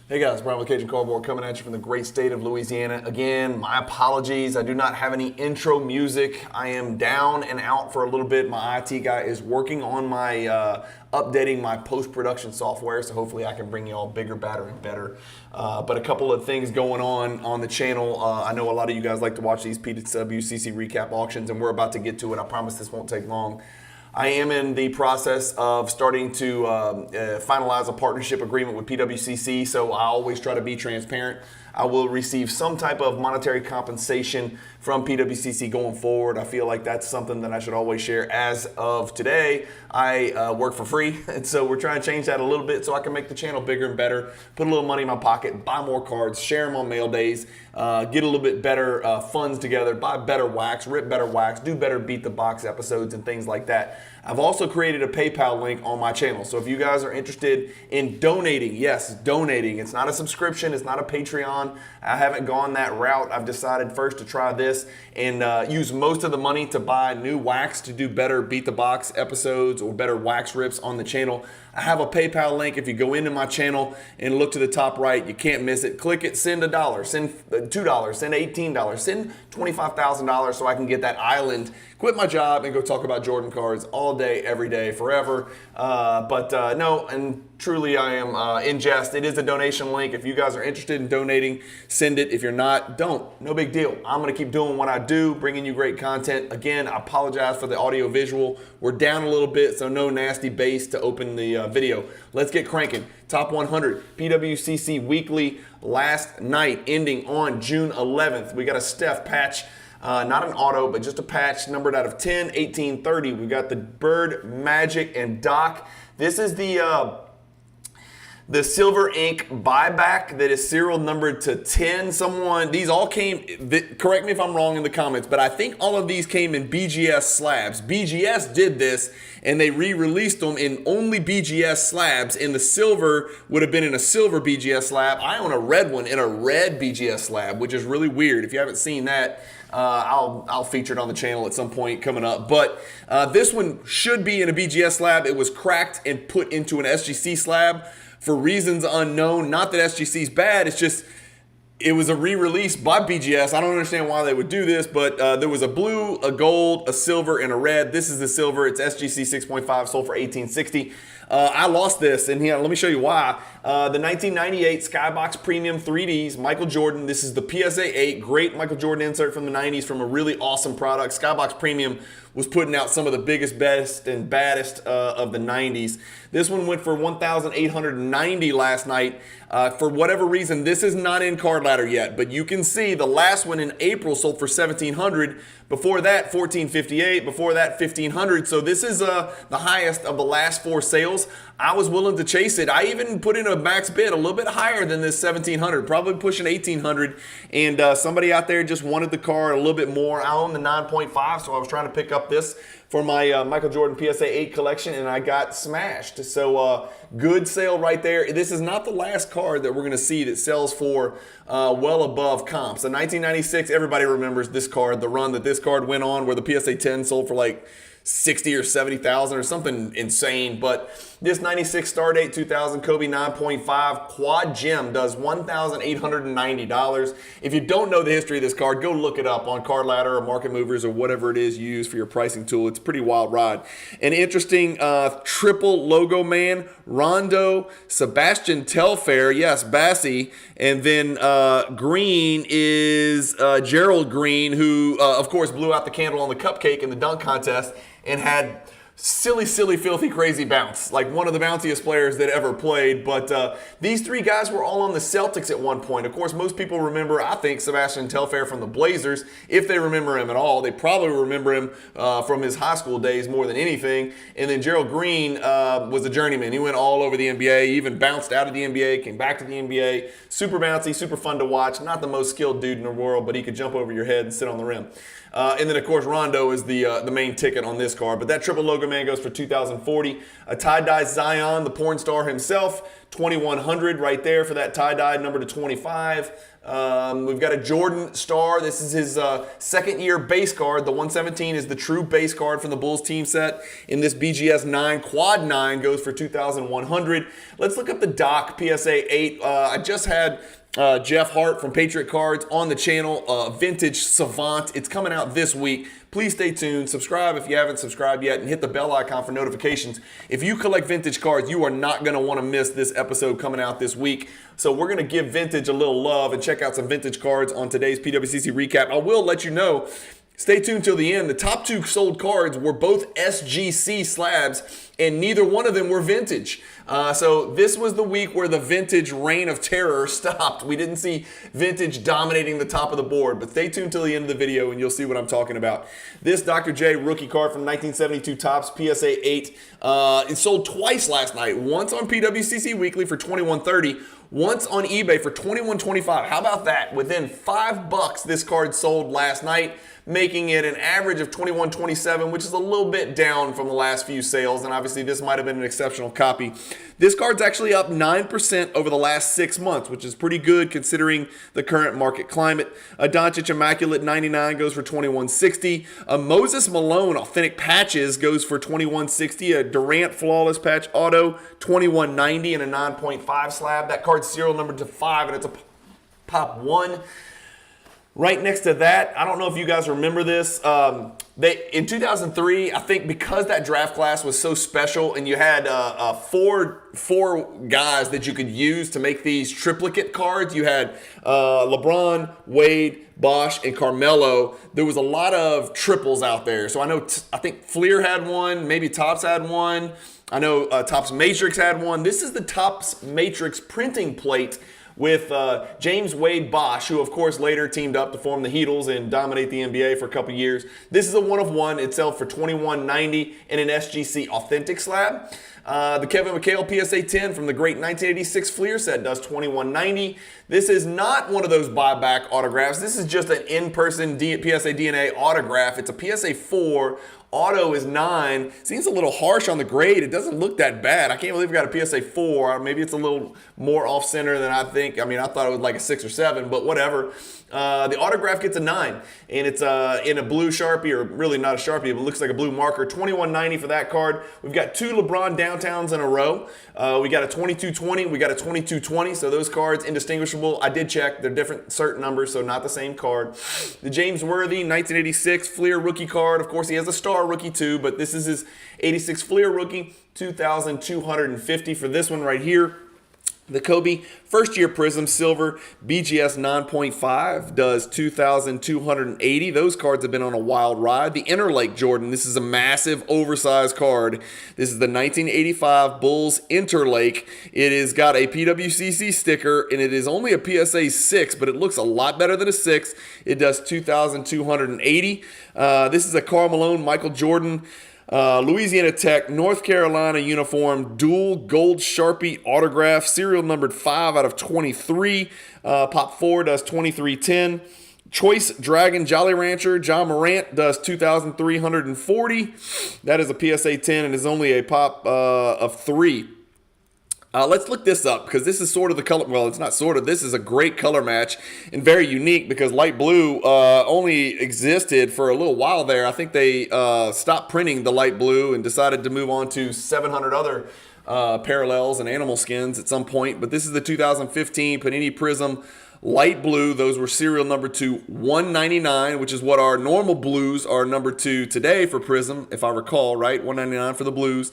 Hey guys, Brian with Cajun Cardboard coming at you from the great state of Louisiana. Again, my apologies. I do not have any intro music. I am down and out for a little bit. My IT guy is working on my updating my post-production software, so hopefully I can bring you all bigger, badder, and better. But a couple of things going on the channel. I know a lot of you guys like to watch these PWCC recap auctions, and we're about to get to it. I promise this won't take long. I am in the process of starting to finalize a partnership agreement with PWCC, so I always try to be transparent. I will receive some type of monetary compensation from PWCC going forward. I feel like that's something that I should always share. As of today, I work for free, and so we're trying to change that a little bit so I can make the channel bigger and better, put a little money in my pocket, buy more cards, share them on mail days, get a little bit better funds together, buy better wax, rip better wax, do better beat the box episodes and things like that. I've also created a PayPal link on my channel. So if you guys are interested in donating, yes, donating. It's not a subscription. It's not a Patreon. I haven't gone that route. I've decided first to try this and use most of the money to buy new wax to do better beat the box episodes or better wax rips on the channel. I have a PayPal link. If you go into my channel and look to the top right, you can't miss it. Click it, send $1, send $2, send $18, send $25,000 so I can get that island, quit my job, and go talk about Jordan cards all day, every day, forever. No, and truly I am in jest. It is a donation link. If you guys are interested in donating, send it. If you're not, don't. No big deal. I'm going to keep doing what I do, bringing you great content. Again, I apologize for the audio visual. We're down a little bit, so no nasty bass to open the video. Let's get cranking. Top 100 PWCC Weekly last night, ending on June 11th. We got a Steph patch. Not an auto, but just a patch numbered out of 10, 18, 30. We've got the Bird, Magic, and Doc. This is the silver ink buyback that is serial numbered to 10. These all came, correct me if I'm wrong in the comments, but I think all of these came in BGS slabs. BGS did this, and they re-released them in only BGS slabs, and the silver would have been in a silver BGS slab. I own a red one in a red BGS slab, which is really weird. If you haven't seen that, I'll feature it on the channel at some point coming up. But this one should be in a BGS slab. It was cracked and put into an SGC slab for reasons unknown. Not that SGC's bad, it's just it was a re-release by BGS. I don't understand why they would do this, but there was a blue, a gold, a silver, and a red. This is the silver. It's SGC 6.5, sold for $18.60. I lost this, and here, let me show you why. The 1998 Skybox Premium 3Ds, Michael Jordan. This is the PSA 8, great Michael Jordan insert from the 90s from a really awesome product. Skybox Premium was putting out some of the biggest, best, and baddest of the 90s. This one went for $1,890 last night. For whatever reason, this is not in Card Ladder yet, but you can see the last one in April sold for $1,700. Before that, $1,458. Before that, $1,500. So this is the highest of the last 4 sales. I was willing to chase it. I even put in a max bid a little bit higher than this $1,700, probably pushing $1,800. And somebody out there just wanted the card a little bit more. I own the 9.5, so I was trying to pick up this for my Michael Jordan PSA 8 collection, and I got smashed. So good sale right there. This is not the last card that we're going to see that sells for well above comps. The 1996, everybody remembers this card, the run that this card went on where the PSA 10 sold for like 60 or 70,000 or something insane. But this 96 Stardate 2000 Kobe 9.5 quad gem does $1,890. If you don't know the history of this card, go look it up on Card Ladder or Market Movers or whatever it is you use for your pricing tool. It's a pretty wild ride. An interesting triple logo man, Rondo, Sebastian Telfair, yes, Bassie, and then green is Gerald Green, who of course blew out the candle on the cupcake in the dunk contest and had silly, filthy, crazy bounce. Like one of the bounciest players that ever played. But these 3 guys were all on the Celtics at one point. Of course, most people remember, I think, Sebastian Telfair from the Blazers. If they remember him at all, they probably remember him from his high school days more than anything. And then Gerald Green was a journeyman. He went all over the NBA. He even bounced out of the NBA, came back to the NBA. Super bouncy, super fun to watch. Not the most skilled dude in the world, but he could jump over your head and sit on the rim. And then, of course, Rondo is the main ticket on this card. But that triple logo Man goes for 2,040. A tie-dye Zion, the porn star himself, 2,100 right there for that tie-dye, number to 25. We've got a Jordan star. This is his second year base card. The 117 is the true base card from the Bulls team set. In this BGS 9, quad 9 goes for 2,100. Let's look up the Doc PSA 8. I just had Jeff Hart from Patriot Cards on the channel, Vintage Savant. It's coming out this week. Please stay tuned. Subscribe if you haven't subscribed yet, and hit the bell icon for notifications. If you collect vintage cards, you are not going to want to miss this episode coming out this week. So we're going to give vintage a little love and check out some vintage cards on today's PWCC recap. I will let you know, stay tuned till the end. The top 2 sold cards were both SGC slabs, and neither one of them were vintage. So this was the week where the vintage reign of terror stopped. We didn't see vintage dominating the top of the board, but stay tuned till the end of the video and you'll see what I'm talking about. This Dr. J rookie card from 1972 Topps PSA 8. It sold twice last night. Once on PWCC Weekly for $21.30. Once on eBay for $21.25. How about that? Within $5, this card sold last night, making it an average of $21.27, which is a little bit down from the last few sales, and obviously this might have been an exceptional copy. This card's actually up 9% over the last 6 months, which is pretty good considering the current market climate. A Doncic Immaculate 99 goes for $21.60. A Moses Malone Authentic Patches goes for $21.60. A Durant Flawless Patch Auto, $21.90, and a 9.5 slab. That card's serial numbered to 5, and it's a Pop 1. Right next to that, I don't know if you guys remember this. In 2003, I think because that draft class was so special and you had four guys that you could use to make these triplicate cards. You had LeBron, Wade, Bosh, and Carmelo. There was a lot of triples out there. So I know, I think Fleer had one, maybe Topps had one. I know Topps Matrix had one. This is the Topps Matrix printing plate with James Wade Bosh, who of course later teamed up to form the Heatles and dominate the NBA for a couple years. This is a 1-of-1. It sells for $21.90 in an SGC Authentic slab. The Kevin McHale PSA 10 from the great 1986 Fleer set does $21.90. This is not one of those buyback autographs. This is just an in-person PSA DNA autograph. It's a PSA 4. Auto is 9. Seems a little harsh on the grade. It doesn't look that bad. I can't believe we got a PSA 4. Maybe it's a little more off-center than I think. I mean, I thought it was like a 6 or 7, but whatever. The autograph gets a 9, and it's in a blue Sharpie, or really not a Sharpie, but it looks like a blue marker. $21.90 for that card. We've got 2 LeBron Downtowns in a row. We got a 2220. We got a 2220. So those cards indistinguishable. I did check. They're different certain numbers, so not the same card. The James Worthy 1986 Fleer rookie card. Of course, he has a star rookie too, but this is his 86 Fleer rookie. $2,250 for this one right here. The Kobe first year Prism Silver BGS 9.5 does $2,280. Those cards have been on a wild ride. The Interlake Jordan, this is a massive oversized card. This is the 1985 Bulls Interlake. It has got a PWCC sticker, and it is only a PSA 6, but it looks a lot better than a 6. It does $2,280. This is a Karl Malone Michael Jordan Louisiana Tech, North Carolina uniform, dual gold Sharpie autograph, serial numbered 5 out of 23. Pop 4 does $23.10. Choice Dragon Jolly Rancher, John Morant does $2,340. That is a PSA 10 and is only a pop of 3. Let's look this up because this is sort of the color. Well, it's not sort of. This is a great color match and very unique because light blue only existed for a little while there. I think they stopped printing the light blue and decided to move on to 700 other parallels and animal skins at some point. But this is the 2015 Panini Prism light blue. Those were serial number to 199, which is what our normal blues are number to today for Prism, if I recall, right? 199 for the blues.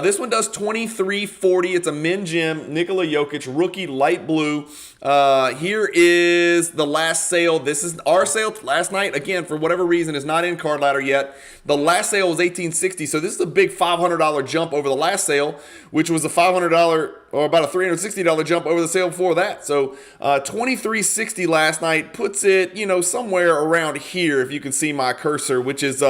This one does $23.40. It's a Min Gem Nikola Jokic rookie light blue. Here is the last sale. This is our sale last night. Again, for whatever reason, is not in Card Ladder yet. The last sale was $18.60, so this is a big $500 jump over the last sale, which was a $500 or about a $360 jump over the sale before that. So $23.60 last night puts it, somewhere around here, if you can see my cursor, which is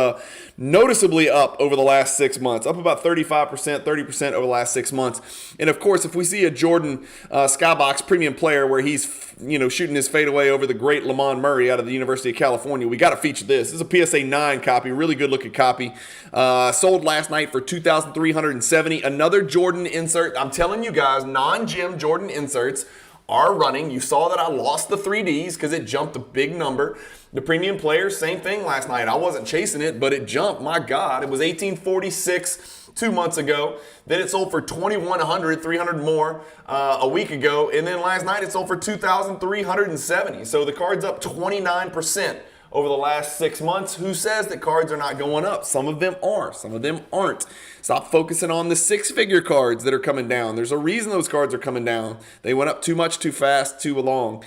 noticeably up over the last 6 months, up about 35%, 30% over the last 6 months. And of course, if we see a Jordan Skybox premium player where he's shooting his fadeaway over the great Lamont Murray out of the University of California, we got to feature this. This is a PSA 9 copy, really good looking copy. Sold last night for $2,370. Another Jordan insert. I'm telling you guys, non-gym Jordan inserts are running. You saw that I lost the 3Ds because it jumped a big number. The premium players, same thing last night. I wasn't chasing it, but it jumped. My God, it was $1,846 2 months ago. Then it sold for $2,100, $300 more a week ago. And then last night it sold for $2,370. So the card's up 29% over the last 6 months. Who says that cards are not going up? Some of them are, some of them aren't. Stop focusing on the six-figure cards that are coming down. There's a reason those cards are coming down. They went up too much, too fast, too long.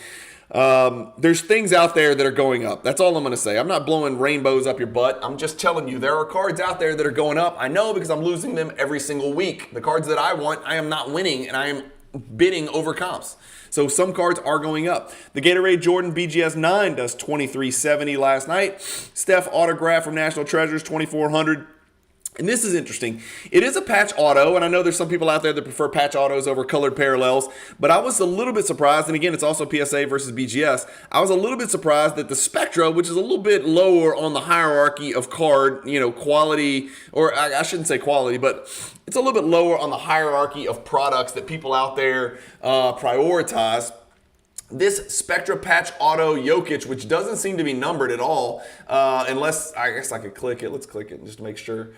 There's things out there that are going up. That's all I'm going to say. I'm not blowing rainbows up your butt. I'm just telling you there are cards out there that are going up. I know because I'm losing them every single week. The cards that I want, I am not winning, and I am bidding over comps. So some cards are going up. The Gatorade Jordan BGS 9 does $23.70 last night. Steph autograph from National Treasures, $2,400. And this is interesting. It is a patch auto, and I know there's some people out there that prefer patch autos over colored parallels, but I was a little bit surprised, and again, it's also PSA versus BGS. I was a little bit surprised that the Spectra, which is a little bit lower on the hierarchy of card, quality, or I shouldn't say quality, but it's a little bit lower on the hierarchy of products that people out there prioritize. This Spectra Patch Auto Jokic, which doesn't seem to be numbered at all, unless, I guess I could click it. Let's click it just to make sure.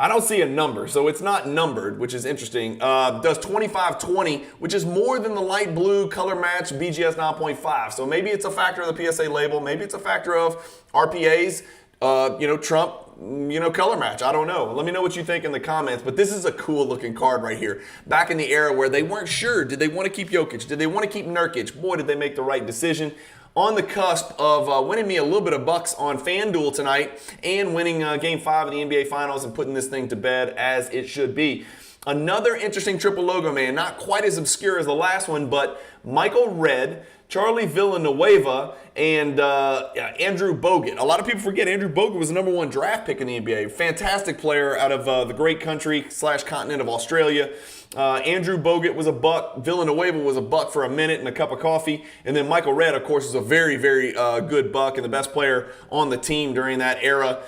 I don't see a number, so it's not numbered, which is interesting. Does $25.20, which is more than the light blue color match BGS 9.5. So maybe it's a factor of the PSA label. Maybe it's a factor of RPAs, Trump, color match. I don't know. Let me know what you think in the comments. But this is a cool looking card right here. Back in the era where they weren't sure. Did they want to keep Jokic? Did they want to keep Nurkic? Boy, did they make the right decision. On the cusp of winning me a little bit of bucks on FanDuel tonight and winning Game 5 of the NBA Finals and putting this thing to bed as it should be. Another interesting triple logo, man. Not quite as obscure as the last one, but Michael Redd, Charlie Villanueva, and Andrew Bogut. A lot of people forget Andrew Bogut was the number 1 draft pick in the NBA. Fantastic player out of the great country / continent of Australia. Andrew Bogut was a buck. Villanueva was a buck for a minute and a cup of coffee. And then Michael Redd, of course, is a very, very good buck and the best player on the team during that era.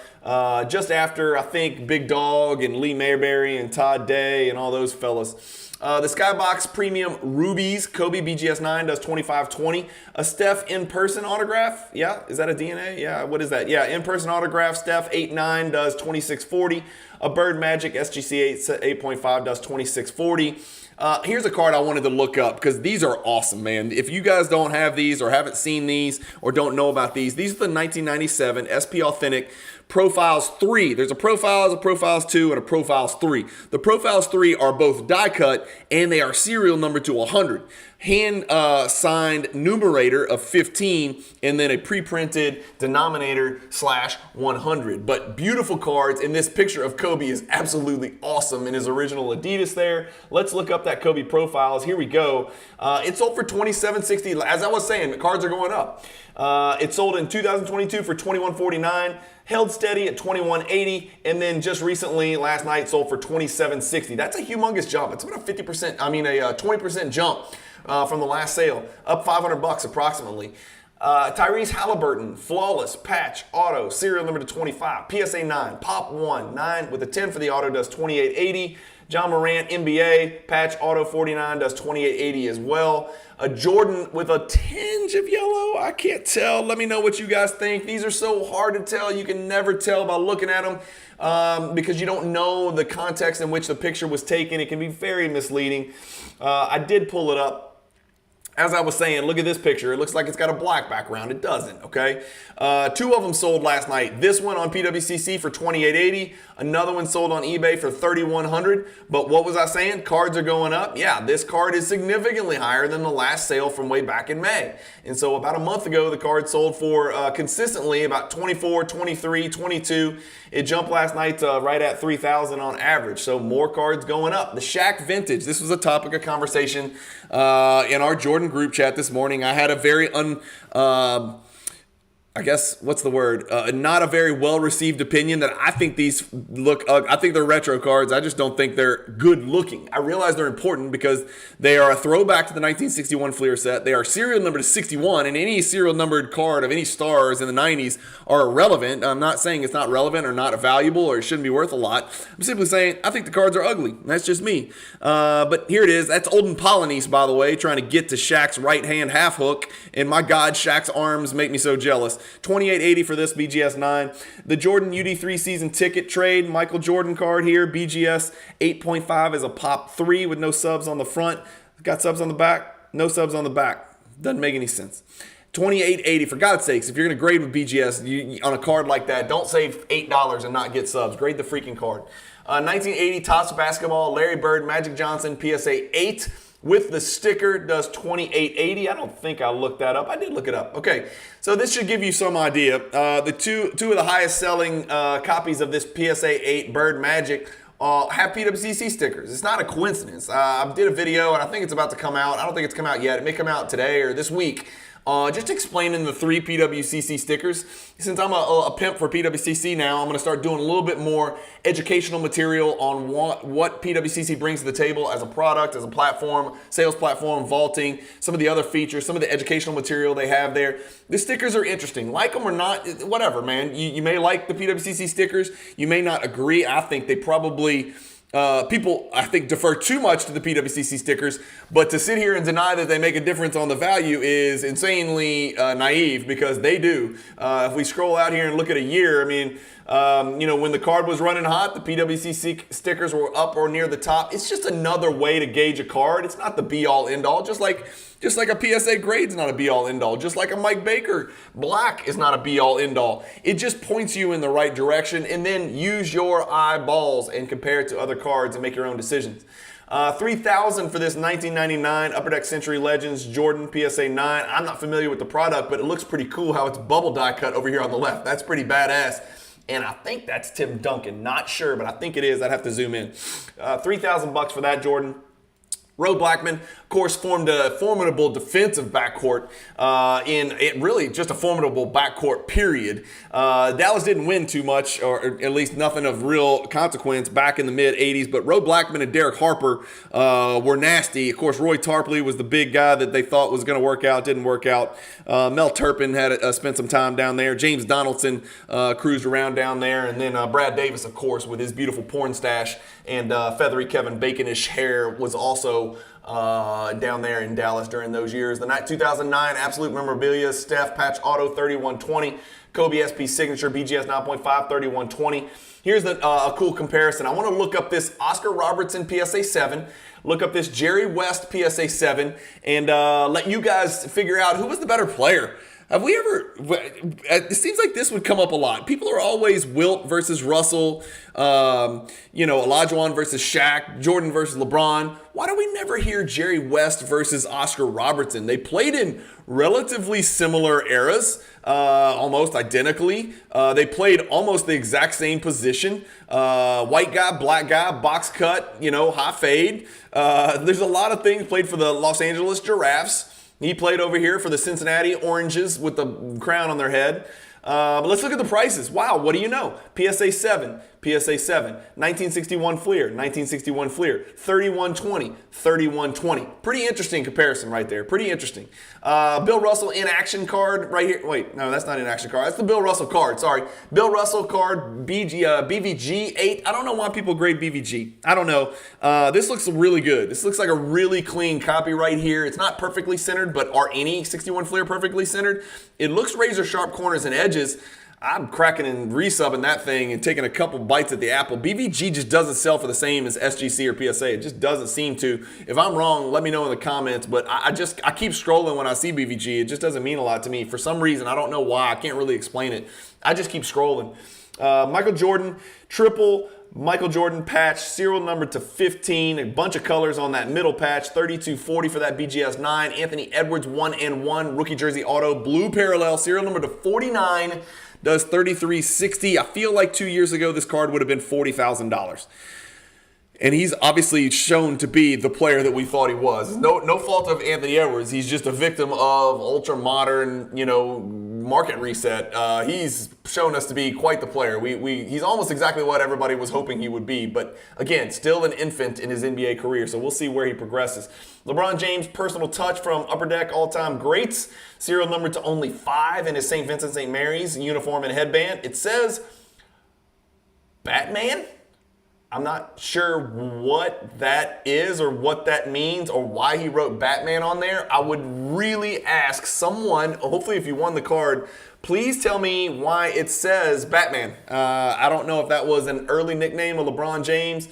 Just after, I think, Big Dog and Lee Mayberry and Todd Day and all those fellas. The Skybox Premium Rubies Kobe BGS 9 does $25.20. A Steph in-person autograph. Yeah, is that a DNA? Yeah, what is that? Yeah, in-person autograph. Steph 8.9 does $26.40. A Bird Magic SGC 8.5 does $26.40. Here's a card I wanted to look up because these are awesome, man. If you guys don't have these or haven't seen these or don't know about these are the 1997 SP Authentic Profiles 3. There's a Profiles, a Profiles 2, and a Profiles 3. The Profiles 3 are both die cut and they are serial numbered to 100. Hand signed numerator of 15 and then a pre-printed denominator /100. But beautiful cards, and this picture of Kobe is absolutely awesome in his original Adidas there. Let's look up that Kobe Profiles. Here we go. It sold for $27.60. As I was saying, the cards are going up. It sold in 2022 for $21.49. Held steady at $21.80, and then just recently, last night, sold for $27.60. That's a humongous jump. It's about a 20% jump from the last sale, up $500 approximately. Tyrese Halliburton, flawless patch auto, serial number to 25, PSA 9, Pop 1, 9 with a 10 for the auto does $28.80. John Morant NBA patch auto 49 does $28.80 as well. A Jordan with a tinge of yellow. I can't tell. Let me know what you guys think. These are so hard to tell. You can never tell by looking at them because you don't know the context in which the picture was taken. It can be very misleading. I did pull it up. As I was saying, look at this picture. It looks like it's got a black background. It doesn't, okay? Two of them sold last night. This one on PWCC for $28.80. Another one sold on eBay for $3,100. But what was I saying? Cards are going up. Yeah, this card is significantly higher than the last sale from way back in May. And so about a month ago, the card sold for consistently about $24, $23, $22. It jumped last night to right at $3,000 on average. So more cards going up. The Shaq Vintage. This was a topic of conversation in our Jordan group chat this morning. I had a very I guess, what's the word? Not a very well-received opinion that I think these look, I think they're retro cards. I just don't think they're good looking. I realize they're important because they are a throwback to the 1961 Fleer set. They are serial numbered to 61, and any serial numbered card of any stars in the 90s are irrelevant. I'm not saying it's not relevant or not valuable or it shouldn't be worth a lot. I'm simply saying I think the cards are ugly. That's just me. But here it is. That's Olden Polynice, by the way, trying to get to Shaq's right-hand half hook. And my God, Shaq's arms make me so jealous. $28.80 for this BGS 9. The Jordan UD3 season ticket trade, Michael Jordan card here. BGS 8.5 is a pop 3 with no subs on the front. Got subs on the back, no subs on the back. Doesn't make any sense. $28.80. For God's sakes, if you're going to grade with BGS on a card like that, don't save $8 and not get subs. Grade the freaking card. 1980 Topps Basketball, Larry Bird, Magic Johnson, PSA 8. With the sticker, does $28.80. I don't think I looked that up. I did look it up. Okay, so this should give you some idea. The two of the highest selling copies of this PSA 8 Bird Magic have PWCC stickers. It's not a coincidence. I did a video, and I think it's about to come out. I don't think it's come out yet. It may come out today or this week. Just explaining the 3 PWCC stickers. Since I'm a pimp for PWCC now, I'm going to start doing a little bit more educational material on what PWCC brings to the table as a product, as a platform, sales platform, vaulting, some of the other features, some of the educational material they have there. The stickers are interesting. Like them or not, whatever, man. You may like the PWCC stickers. You may not agree. I think they probably... people, I think, defer too much to the PWCC stickers, but to sit here and deny that they make a difference on the value is insanely naive, because they do. If we scroll out here and look at a year, I mean, when the card was running hot, the PWCC stickers were up or near the top. It's just another way to gauge a card. It's not the be-all, end-all, just like a PSA grade's not a be-all, end-all, just like a Mike Baker black is not a be-all, end-all. It just points you in the right direction, and then use your eyeballs and compare it to other cards and make your own decisions. $3,000 for this 1999 Upper Deck Century Legends Jordan PSA 9. I'm not familiar with the product, but it looks pretty cool how it's bubble die cut over here on the left. That's pretty badass. And I think that's Tim Duncan. Not sure, but I think it is. I'd have to zoom in. $3,000 for that Jordan. Roe Blackman, of course, formed a formidable defensive backcourt in it really just a formidable backcourt, period. Dallas didn't win too much, or at least nothing of real consequence back in the mid-'80s, but Roe Blackman and Derek Harper were nasty. Of course, Roy Tarpley was the big guy that they thought was going to work out, didn't work out. Mel Turpin had spent some time down there. James Donaldson cruised around down there, and then Brad Davis, of course, with his beautiful porn stash and feathery Kevin Baconish hair was also down there in Dallas during those years. The 2009 Absolute Memorabilia, Steph Patch Auto 3120, Kobe SP Signature BGS 9.5 3120. Here's a cool comparison. I want to look up this Oscar Robertson PSA 7, look up this Jerry West PSA 7, and let you guys figure out who was the better player. Have we ever, it seems like this would come up a lot. People are always Wilt versus Russell, Olajuwon versus Shaq, Jordan versus LeBron. Why do we never hear Jerry West versus Oscar Robertson? They played in relatively similar eras, almost identically. They played almost the exact same position. White guy, black guy, box cut, high fade. There's a lot of things. Played for the Los Angeles Giraffes. He played over here for the Cincinnati Oranges with the crown on their head. But let's look at the prices. Wow, what do you know? PSA 7, 1961 Fleer, 3120, 3120. Pretty interesting comparison right there. Pretty interesting. Bill Russell in action card right here. Wait, no, that's not in action card. That's the Bill Russell card. Sorry. Bill Russell card, BVG 8. I don't know why people grade BVG. I don't know. This looks really good. This looks like a really clean copy right here. It's not perfectly centered, but are any 61 Fleer perfectly centered? It looks razor sharp corners and edges. I'm cracking and resubbing that thing and taking a couple bites at the apple. BVG just doesn't sell for the same as SGC or PSA. It just doesn't seem to. If I'm wrong, let me know in the comments. But I keep scrolling when I see BVG. It just doesn't mean a lot to me. For some reason, I don't know why. I can't really explain it. I just keep scrolling. Michael Jordan, triple Michael Jordan patch, serial number to 15, a bunch of colors on that middle patch, 3240 for that BGS 9, Anthony Edwards 1/1, rookie jersey auto, blue parallel, serial number to 49, does 3360. I feel like 2 years ago this card would have been $40,000. And he's obviously shown to be the player that we thought he was. No fault of Anthony Edwards. He's just a victim of ultra modern, market reset. He's shown us to be quite the player. He's almost exactly what everybody was hoping he would be. But again, still an infant in his NBA career. So we'll see where he progresses. LeBron James, personal touch from Upper Deck all-time greats. Serial number to only 5 in his St. Vincent St. Mary's uniform and headband. It says Batman? I'm not sure what that is or what that means or why he wrote Batman on there. I would really ask someone, hopefully if you won the card, please tell me why it says Batman. I don't know if that was an early nickname of LeBron James.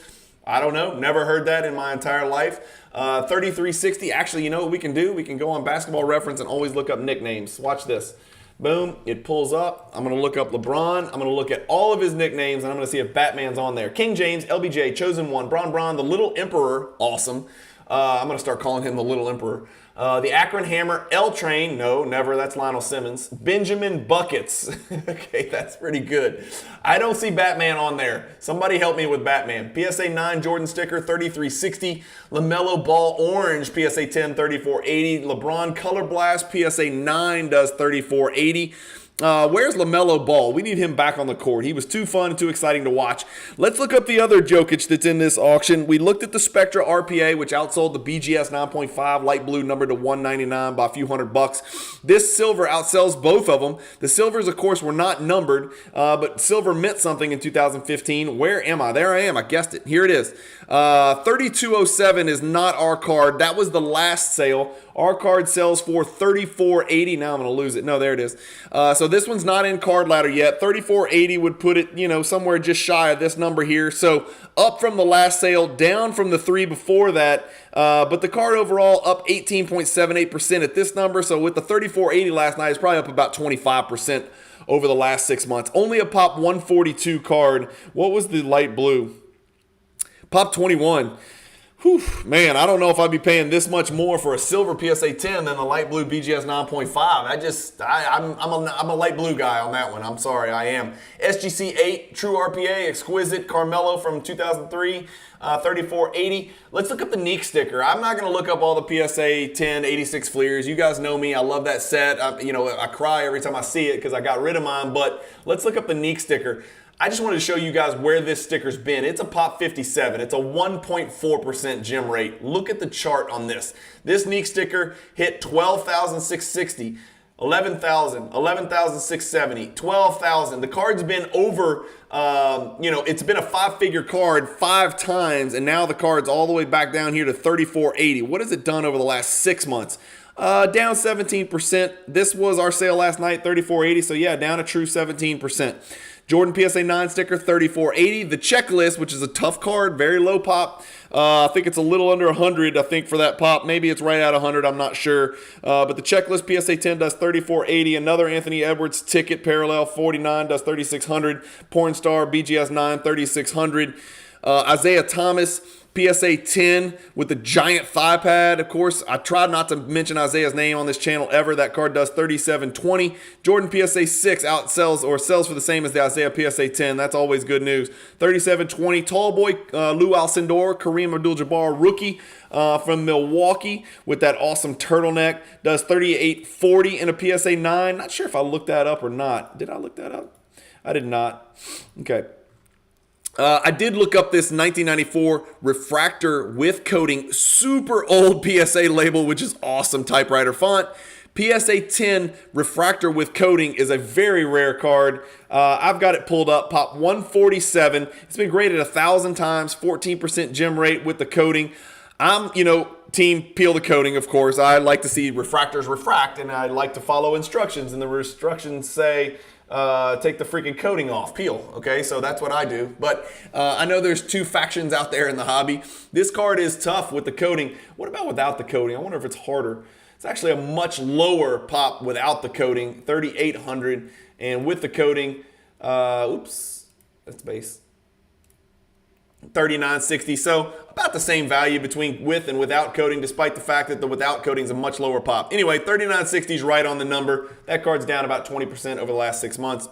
I don't know. Never heard that in my entire life. 3360. Actually, you know what we can do? We can go on Basketball Reference and always look up nicknames. Watch this. Boom, it pulls up. I'm going to look up LeBron. I'm going to look at all of his nicknames, and I'm going to see if Batman's on there. King James, LBJ, Chosen One, Bron, the Little Emperor, awesome. I'm going to start calling him the Little Emperor. The Akron Hammer, L Train, no, never, that's Lionel Simmons. Benjamin Buckets, okay, that's pretty good. I don't see Batman on there. Somebody help me with Batman. PSA 9 Jordan sticker, 3360. LaMelo Ball Orange, PSA 10, 3480. LeBron Color Blast, PSA 9 does 3480. Where's LaMelo Ball? We need him back on the court. He was too fun, too exciting to watch. Let's look up the other Jokic that's in this auction. We looked at the Spectra RPA, which outsold the BGS 9.5 light blue number to $199 by a few $100. This silver outsells both of them. The silvers, of course, were not numbered, but silver meant something in 2015. Where am I? There I am. I guessed it. Here it is. 3207 is not our card. That was the last sale. Our card sells for $34.80. Now I'm going to lose it. No, there it is. So this one's not in card ladder yet. $34.80 would put it, somewhere just shy of this number here. So up from the last sale, down from the 3 before that. But the card overall up 18.78% at this number. So with the $34.80 last night, it's probably up about 25% over the last 6 months. Only a Pop 142 card. What was the light blue? Pop 21. Whew, man, I don't know if I'd be paying this much more for a silver PSA 10 than the light blue BGS 9.5. I'm a light blue guy on that one. I'm sorry, I am. SGC 8, True RPA, Exquisite, Carmelo from 2003, 3480. Let's look up the Neek sticker. I'm not going to look up all the PSA 10 86 Fleers. You guys know me. I love that set. I cry every time I see it because I got rid of mine. But let's look up the Neek sticker. I just wanted to show you guys where this sticker's been. It's a Pop 57. It's a 1.4% gem rate. Look at the chart on this. This Neek sticker hit 12,660, 11,000, 11,670, 12,000. The card's been over, it's been a 5-figure card 5 times, and now the card's all the way back down here to 3480. What has it done over the last 6 months? Down 17%. This was our sale last night, 3480. So yeah, down a true 17%. Jordan PSA 9 sticker, 3480. The checklist, which is a tough card, very low pop. I think it's a little under 100, I think, for that pop. Maybe it's right at 100, I'm not sure. But the checklist PSA 10 does 3480. Another Anthony Edwards ticket parallel, 49 does 3600. Porn Star BGS 9, 3600. Isaiah Thomas PSA 10 with the giant thigh pad. Of course, I tried not to mention Isaiah's name on this channel ever. That card does 3720. Jordan PSA 6 outsells or sells for the same as the Isaiah PSA 10. That's always good news. 3720. Tall boy Lou Alcindor, Kareem Abdul-Jabbar rookie from Milwaukee with that awesome turtleneck. Does 3840 in a PSA 9. Not sure if I looked that up or not. Did I look that up? I did not. Okay. I did look up this 1994 refractor with coating, super old PSA label, which is awesome typewriter font. PSA 10 refractor with coating is a very rare card. I've got it pulled up, Pop 147. It's been graded 1,000 times, 14% gem rate with the coating. I'm, team peel the coating, of course. I like to see refractors refract, and I like to follow instructions, and the instructions say take the freaking coating off, peel. Okay, so that's what I do. But I know there's two factions out there in the hobby. This card is tough with the coating. What about without the coating? I wonder if it's harder. It's actually a much lower pop without the coating, 3,800, and with the coating, oops, that's base. 3960, so about the same value between with and without coating, despite the fact that the without coating is a much lower pop. Anyway, 3960 is right on the number. That card's down about 20% over the last 6 months.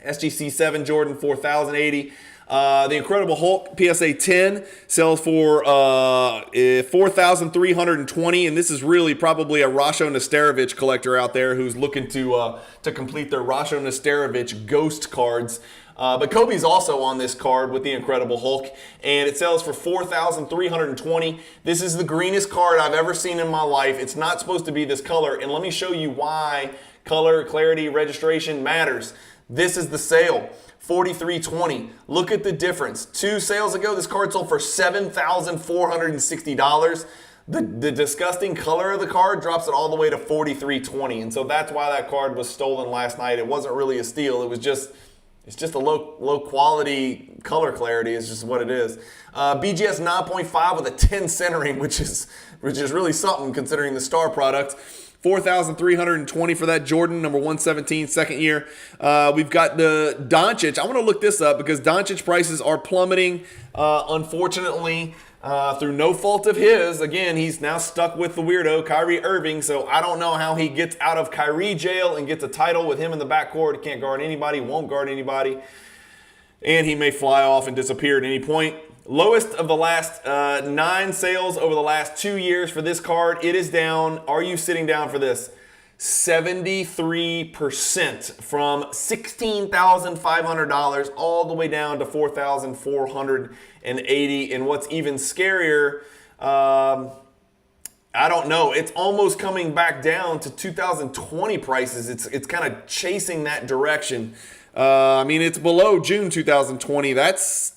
SGC 7 Jordan 4080. The Incredible Hulk PSA 10 sells for 4,320, and this is really probably a Rasho Nesterovic collector out there who's looking to complete their Rasho Nesterovic ghost cards. But Kobe's also on this card with the Incredible Hulk, and it sells for 4,320. This is the greenest card I've ever seen in my life. It's not supposed to be this color, and let me show you why color, clarity, registration matters. This is the sale, 4,320. Look at the difference. 2 sales ago, this card sold for $7,460. The disgusting color of the card drops it all the way to 4,320, and so that's why that card was stolen last night. It wasn't really a steal. It's just a low quality color clarity is just what it is. BGS 9.5 with a 10 centering, which is really something considering the star product. 4,320 for that Jordan, number 117, second year. We've got the Doncic. I want to look this up because Doncic prices are plummeting, unfortunately, through no fault of his. Again, he's now stuck with the weirdo, Kyrie Irving, so I don't know how he gets out of Kyrie jail and gets a title with him in the backcourt. He can't guard anybody, won't guard anybody, and he may fly off and disappear at any point. Lowest of the last 9 sales over the last 2 years for this card. It is down, are you sitting down for this? 73% from $16,500 all the way down to $4,480. And what's even scarier, I don't know. It's almost coming back down to 2020 prices. It's kind of chasing that direction. I mean, it's below June 2020. That's,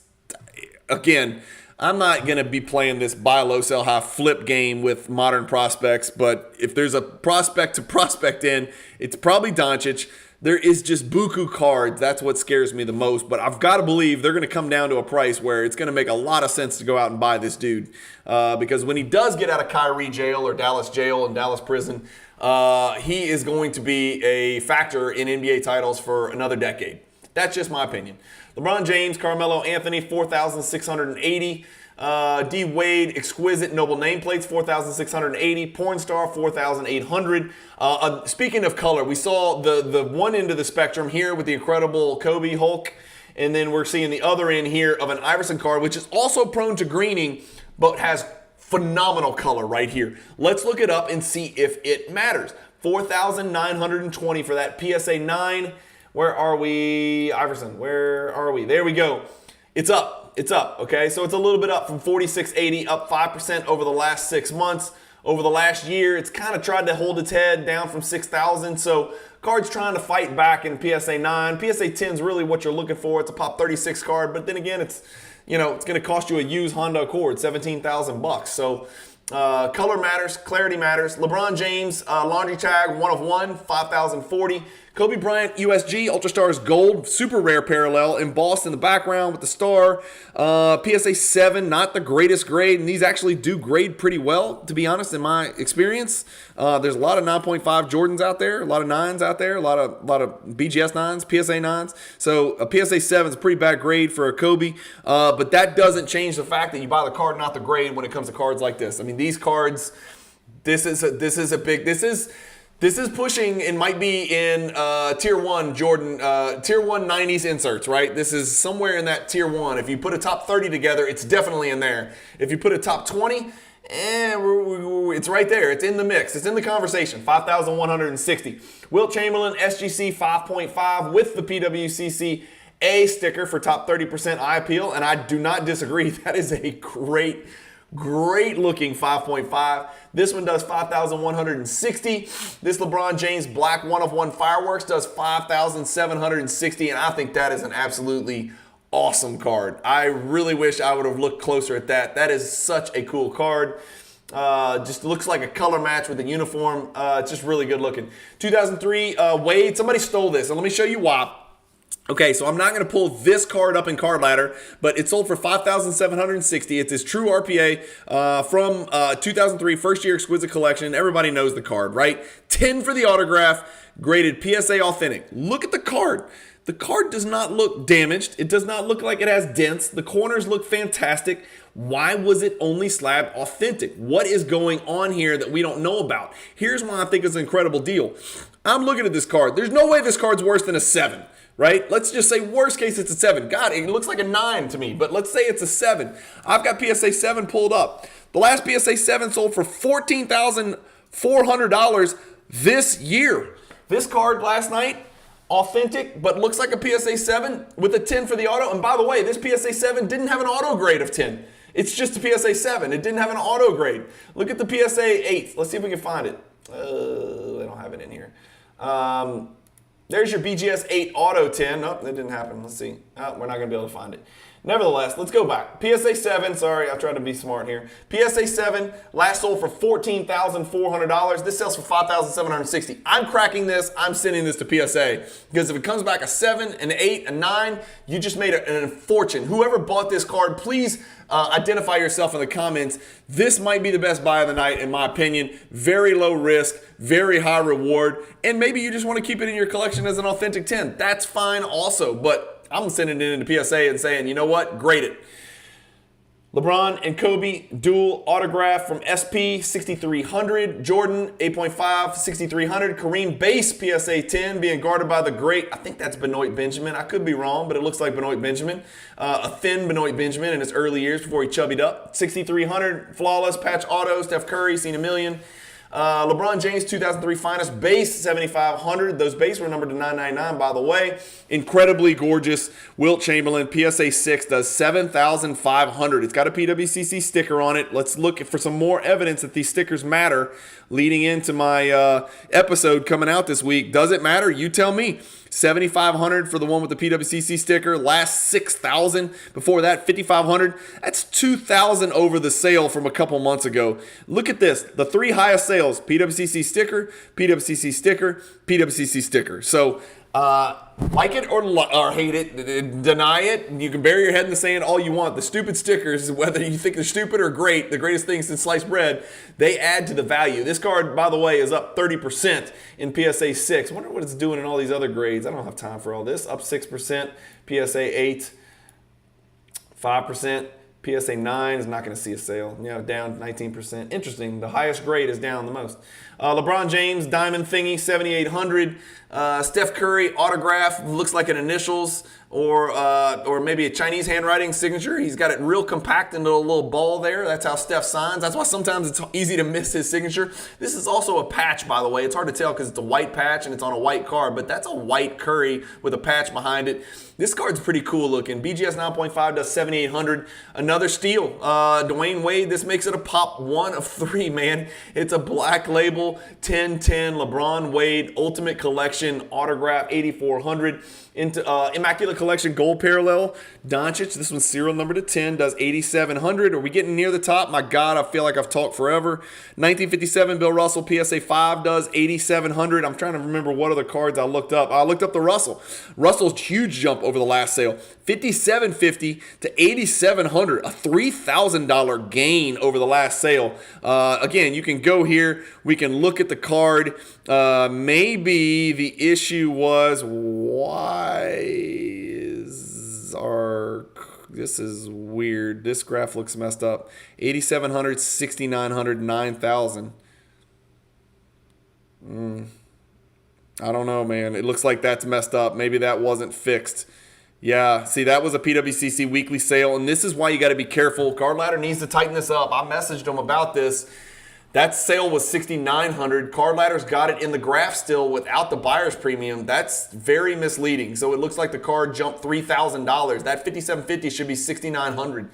again, I'm not going to be playing this buy low, sell high flip game with modern prospects, but if there's a prospect to prospect in, it's probably Doncic. There is just buku cards. That's what scares me the most, but I've got to believe they're going to come down to a price where it's going to make a lot of sense to go out and buy this dude, because when he does get out of Kyrie jail or Dallas jail and Dallas prison, he is going to be a factor in NBA titles for another decade. That's just my opinion. LeBron James, Carmelo Anthony, 4,680. D. Wade, Exquisite Noble Nameplates, 4,680. Porn Star, 4,800. Speaking of color, we saw the one end of the spectrum here with the Incredible Kobe Hulk, and then we're seeing the other end here of an Iverson card, which is also prone to greening, but has phenomenal color right here. Let's look it up and see if it matters. 4,920 for that PSA 9. Where are we? Iverson, where are we? There we go. It's up, okay? So it's a little bit up from 4,680, up 5% over the last 6 months. Over the last year, it's kind of tried to hold its head down from 6,000. So cards trying to fight back in PSA 9. PSA 10 is really what you're looking for. It's a pop 36 card, but then again, it's going to cost you a used Honda Accord, $17,000. So color matters, clarity matters. LeBron James, laundry tag, 1 of 1, 5,040. Kobe Bryant, USG, Ultra Stars Gold, super rare parallel, embossed in the background with the star. PSA 7, not the greatest grade, and these actually do grade pretty well, to be honest, in my experience. There's a lot of 9.5 Jordans out there, a lot of 9s out there, a lot of BGS 9s, PSA 9s. So a PSA 7 is a pretty bad grade for a Kobe, but that doesn't change the fact that you buy the card, not the grade, when it comes to cards like this. I mean, these cards, this is pushing and might be in tier 1 Jordan, tier 1 90s inserts, right? This is somewhere in that tier 1. If you put a top 30 together, it's definitely in there. If you put a top 20, it's right there. It's in the mix. It's in the conversation. 5,160. Wilt Chamberlain, SGC 5.5 with the PWCC A sticker for top 30% eye appeal, and I do not disagree. That is a great looking 5.5. This one does 5,160. This LeBron James Black 1 of 1 Fireworks does 5,760, and I think that is an absolutely awesome card. I really wish I would have looked closer at that. That is such a cool card. Just looks like a color match with the uniform. It's just really good looking. 2003 Wade. Somebody stole this, and let me show you why. Okay, so I'm not going to pull this card up in Card Ladder, but it sold for $5,760. It's his true RPA from 2003 first year exquisite collection. Everybody knows the card, right? 10 for the autograph, graded PSA authentic. Look at the card. The card does not look damaged. It does not look like it has dents. The corners look fantastic. Why was it only slabbed authentic? What is going on here that we don't know about? Here's why I think it's an incredible deal. I'm looking at this card. There's no way this card's worse than a 7. Right? Let's just say worst case it's a 7. God, it looks like a 9 to me, but let's say it's a 7. I've got PSA 7 pulled up. The last PSA 7 sold for $14,400 this year. This card last night, authentic, but looks like a PSA 7 with a 10 for the auto. And by the way, this PSA 7 didn't have an auto grade of 10. It's just a PSA 7. It didn't have an auto grade. Look at the PSA 8. Let's see if we can find it. I don't have it in here. There's your BGS 8 Auto 10. Nope, that didn't happen. Let's see. Oh, we're not going to be able to find it. Nevertheless, let's go back. PSA 7, sorry, I tried to be smart here. PSA 7, last sold for $14,400. This sells for $5,760. I'm cracking this. I'm sending this to PSA because if it comes back a 7, an 8, a 9, you just made a fortune. Whoever bought this card, please identify yourself in the comments. This might be the best buy of the night, in my opinion. Very low risk, very high reward, and maybe you just want to keep it in your collection as an authentic 10. That's fine also, but I'm sending it into PSA and saying, you know what? Grade it. LeBron and Kobe dual autograph from SP 6300. Jordan 8.5 6300. Kareem base PSA 10 being guarded by the great, I think that's Benoit Benjamin. I could be wrong, but it looks like Benoit Benjamin. A thin Benoit Benjamin in his early years before he chubbied up. 6300 flawless patch auto. Steph Curry seen a million. LeBron James 2003 finest base 7500. Those base were numbered to 999, by the way. Incredibly gorgeous. Wilt Chamberlain PSA 6 does 7,500. It's got a PWCC sticker on it. Let's look for some more evidence that these stickers matter leading into my episode coming out this week. Does it matter? You tell me. 7,500 for the one with the PWCC sticker. Last 6,000. Before that, 5,500. That's 2,000 over the sale from a couple months ago. Look at this. The 3 highest sales: PWCC sticker, PWCC sticker, PWCC sticker. So like it or hate it, deny it. You can bury your head in the sand all you want. The stupid stickers, whether you think they're stupid or great, the greatest thing since sliced bread, they add to the value. This card, by the way, is up 30% in PSA 6. I wonder what it's doing in all these other grades. I don't have time for all this. Up 6%, PSA 8, 5%. PSA 9 is not going to see a sale. Down 19%. Interesting. The highest grade is down the most. LeBron James diamond thingy 7,800. Steph Curry autograph, looks like an initials or maybe a Chinese handwriting signature. He's got it real compact into a little ball there. That's how Steph signs. That's why sometimes it's easy to miss his signature. This is also a patch, by the way. It's hard to tell because it's a white patch and it's on a white card, but that's a white Curry with a patch behind it. This card's pretty cool looking. BGS 9.5 does 7,800. Another steal. Dwayne Wade, this makes it a pop 1 of 3, man. It's a black label 1010 LeBron Wade Ultimate Collection autograph 8,400. Into Immaculate Collection Gold Parallel Doncic. This one's serial number to 10, does 8,700. Are we getting near the top? My God, I feel like I've talked forever. 1957 Bill Russell PSA 5 does 8,700. I'm trying to remember what other cards I looked up. I looked up the Russell. Russell's huge jump over the last sale. 5,750 to 8,700. A $3,000 gain over the last sale. Again, you can go here. We can look at the card. Maybe the issue was this is weird. This graph looks messed up. 8,700, 6,900, 9,000. I don't know, man. It looks like that's messed up. Maybe that wasn't fixed. Yeah, see, that was a PWCC weekly sale, and this is why you got to be careful. Card Ladder needs to tighten this up. I messaged them about this. That sale was 6,900. Card Ladder's got it in the graph still without the buyer's premium. That's very misleading. So it looks like the card jumped $3,000. That 5,750 should be 6,900.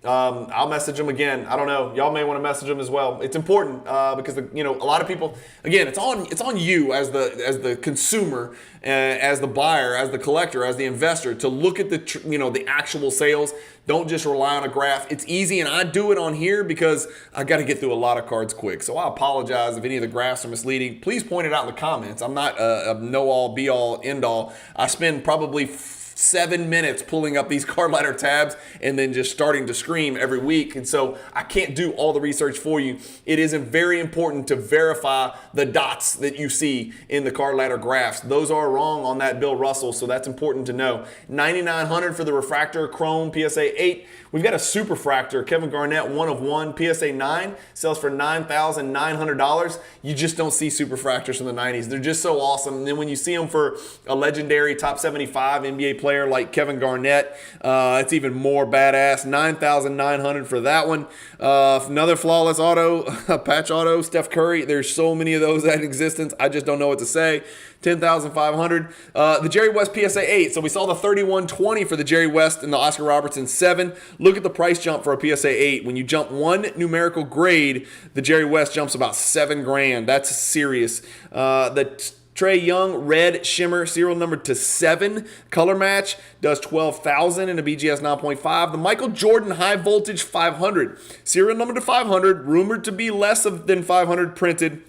I'll message them again. I don't know. Y'all may want to message them as well. It's important because a lot of people. Again, it's on you as the consumer, as the buyer, as the collector, as the investor to look at the actual sales. Don't just rely on a graph. It's easy, and I do it on here because I got to get through a lot of cards quick. So I apologize if any of the graphs are misleading. Please point it out in the comments. I'm not a know-all, be-all, end-all. I spend probably 7 minutes pulling up these card ladder tabs and then just starting to scream every week. And so I can't do all the research for you. It is very important to verify the dots that you see in the card ladder graphs. Those are wrong on that Bill Russell, so that's important to know. $9,900 for the refractor Chrome PSA 8. We've got a super fractor, Kevin Garnett, 1 of 1, PSA 9, sells for $9,900. You just don't see super fractors from the 90s. They're just so awesome. And then when you see them for a legendary top 75 NBA player like Kevin Garnett, it's even more badass. $9,900 for that one. Another flawless auto, patch auto, Steph Curry. There's so many of those in existence. I just don't know what to say. $10,500. The Jerry West PSA 8. So we saw the 3120 for the Jerry West and the Oscar Robertson 7. Look at the price jump for a PSA 8. When you jump one numerical grade, the Jerry West jumps about $7,000. That's serious. The Trae Young Red Shimmer serial number to 7 color match does $12,000 in a BGS 9.5. The Michael Jordan High Voltage 500 serial number to 500, rumored to be less than 500 printed.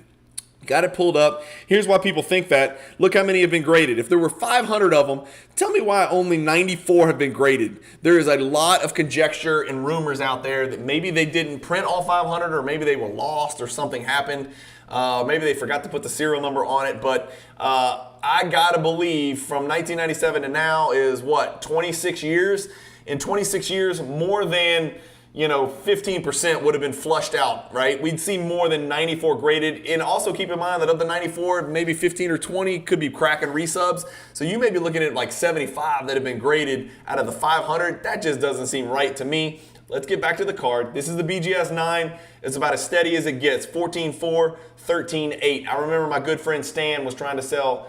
Got it pulled up. Here's why people think that. Look how many have been graded. If there were 500 of them, tell me why only 94 have been graded. There is a lot of conjecture and rumors out there that maybe they didn't print all 500, or maybe they were lost or something happened. Maybe they forgot to put the serial number on it. But I got to believe from 1997 to now is what, 26 years? In 26 years, more than 15% would have been flushed out, right? We'd see more than 94 graded. And also keep in mind that of the 94, maybe 15 or 20 could be crack and resubs. So you may be looking at like 75 that have been graded out of the 500. That just doesn't seem right to me. Let's get back to the card. This is the BGS 9. It's about as steady as it gets. 14.4, 13.8. I remember my good friend Stan was trying to sell,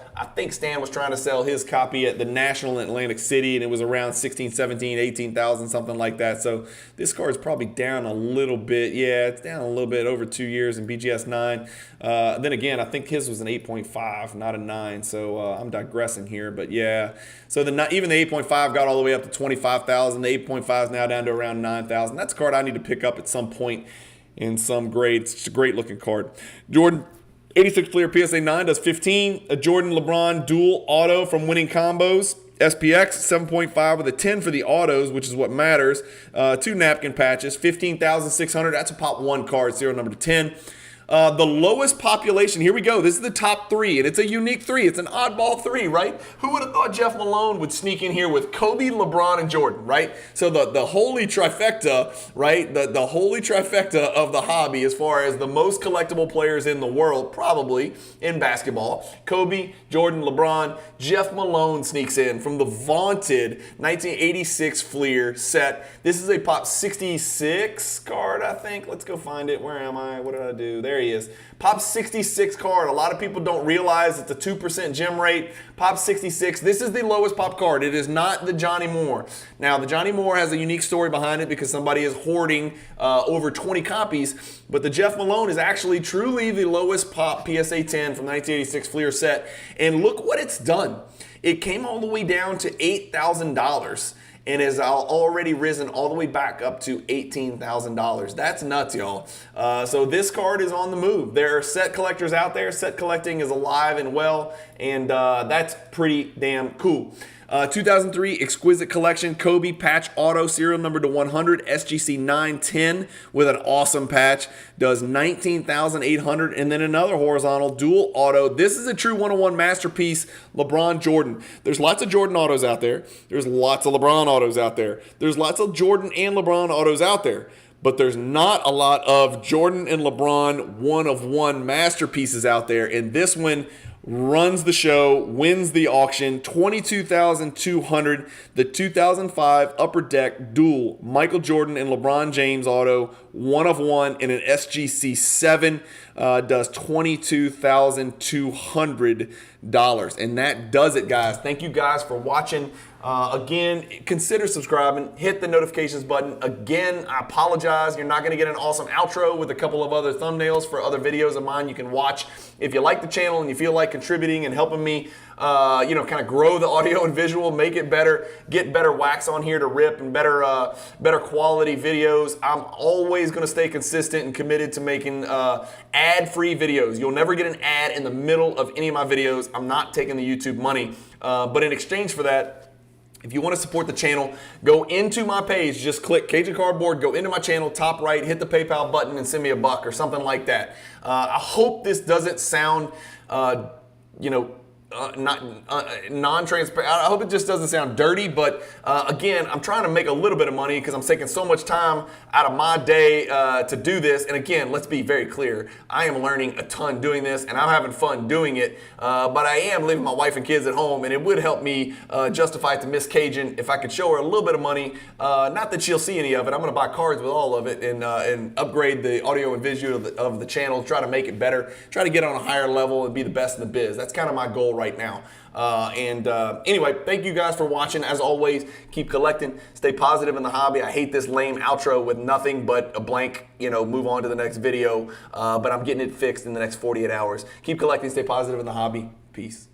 his copy at the National in Atlantic City, and it was around 16, 17, 18,000, something like that. So this card's probably down a little bit. Yeah, it's down a little bit over 2 years in BGS 9. Then again, I think his was an 8.5, not a 9. So I'm digressing here, but yeah. So even the 8.5 got all the way up to 25,000. The 8.5 is now down to around 9,000. That's a card I need to pick up at some point in some grades. It's a great looking card. Jordan 86 Fleer PSA 9 does 15. A Jordan LeBron dual auto from Winning Combos. SPX 7.5 with a 10 for the autos, which is what matters. 2 napkin patches, 15,600. That's a pop 1 card, serial number to 10. The lowest population, here we go. This is the top 3, and it's a unique 3. It's an oddball 3, right? Who would have thought Jeff Malone would sneak in here with Kobe, LeBron, and Jordan, right? So the holy trifecta, right? The holy trifecta of the hobby as far as the most collectible players in the world, probably, in basketball. Kobe, Jordan, LeBron. Jeff Malone sneaks in from the vaunted 1986 Fleer set. This is a Pop 66 card, I think. Let's go find it. Where am I? What did I do? There he is. Pop 66 card. A lot of people don't realize it's a 2% gem rate. Pop 66. This is the lowest pop card. It is not the Johnny Moore. Now, the Johnny Moore has a unique story behind it because somebody is hoarding over 20 copies. But the Jeff Malone is actually truly the lowest pop PSA 10 from the 1986 Fleer set. And look what it's done. It came all the way down to $8,000. And has already risen all the way back up to $18,000. That's nuts, y'all. So this card is on the move. There are set collectors out there. Set collecting is alive and well, and that's pretty damn cool. 2003 Exquisite Collection Kobe Patch Auto serial number to 100 SGC 910 with an awesome patch does 19,800, and then another horizontal dual auto. This is a true 101 masterpiece, LeBron Jordan. There's lots of Jordan autos out there. There's lots of LeBron autos out there. There's lots of Jordan and LeBron autos out there. But there's not a lot of Jordan and LeBron 1-of-1 masterpieces out there, and this one runs the show, wins the auction, $22,200. The 2005 Upper Deck dual Michael Jordan and LeBron James auto, 1-of-1 in an SGC 7, does $22,200. And that does it, guys. Thank you guys for watching. Again, consider subscribing, hit the notifications button. Again, I apologize. You're not going to get an awesome outro with a couple of other thumbnails for other videos of mine you can watch. If you like the channel and you feel like contributing and helping me, kind of grow the audio and visual, make it better, get better wax on here to rip and better quality videos. I'm always going to stay consistent and committed to making ad-free videos. You'll never get an ad in the middle of any of my videos. I'm not taking the YouTube money. But in exchange for that, if you want to support the channel, go into my page, just click Cajun Cardboard, go into my channel, top right, hit the PayPal button and send me $1 or something like that. I hope this doesn't sound, non-transparent. I hope it just doesn't sound dirty, but again, I'm trying to make a little bit of money because I'm taking so much time out of my day to do this. And again, let's be very clear. I am learning a ton doing this and I'm having fun doing it, but I am leaving my wife and kids at home, and it would help me justify it to Miss Cajun if I could show her a little bit of money. Not that she'll see any of it. I'm going to buy cards with all of it and upgrade the audio and visual of the channel, try to make it better, try to get on a higher level and be the best in the biz. That's kind of my goal right now. Anyway, thank you guys for watching. As always, keep collecting, stay positive in the hobby. I hate this lame outro with nothing but a blank, move on to the next video, but I'm getting it fixed in the next 48 hours. Keep collecting, stay positive in the hobby. Peace.